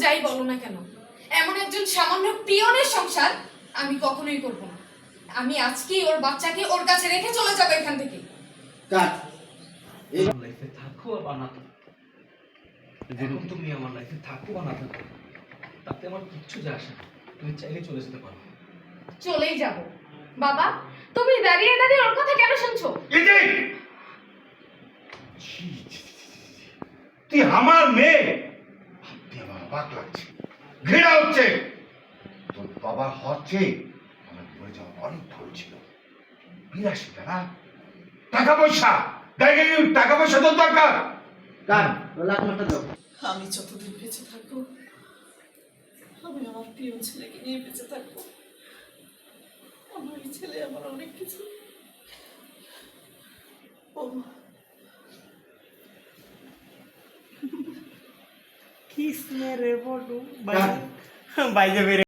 যাই বলো না কেন, এমন একজন সামান্য পিয়নের সংসার আমি কখনোই করব না। আমি আজকেই ওর বাচ্চাকে ওর কাছে রেখে চলে যাবো এখান থেকে। কাট। এই লাইফে থাকো বা না থাকো, এখন তুমি আমার লাইফে থাকো বা না থাকো, তাতে আমার কিচ্ছু যায় আসে না। তুমি চাইলে চলে যেতে পারো। চলেই যাব। বাবা, তুমি দাঁড়িয়ে দাঁড়িয়ে ওর কথা কেন শুনছো? তুই আমার মেয়ে ভাবতে আমার অবাক লাগছে, ঘৃণা হচ্ছে। তোর বাবা হচ্ছে আমার মরে যাওয়া অনেক ভুল ছিল। বিলাসিতা না, টাকা পয়সা, টাকা পয়সা তোর দরকার। কাট, লাখ মাসটা দাও। আমি যতদিন বেঁচে থাকবো আমি আমার প্রিয় ছেলেকে নিয়ে বেঁচে থাকবো। আমার এই ছেলে আমার অনেক কিছু। ও কিস মেরে বলু বাইরে বাইরে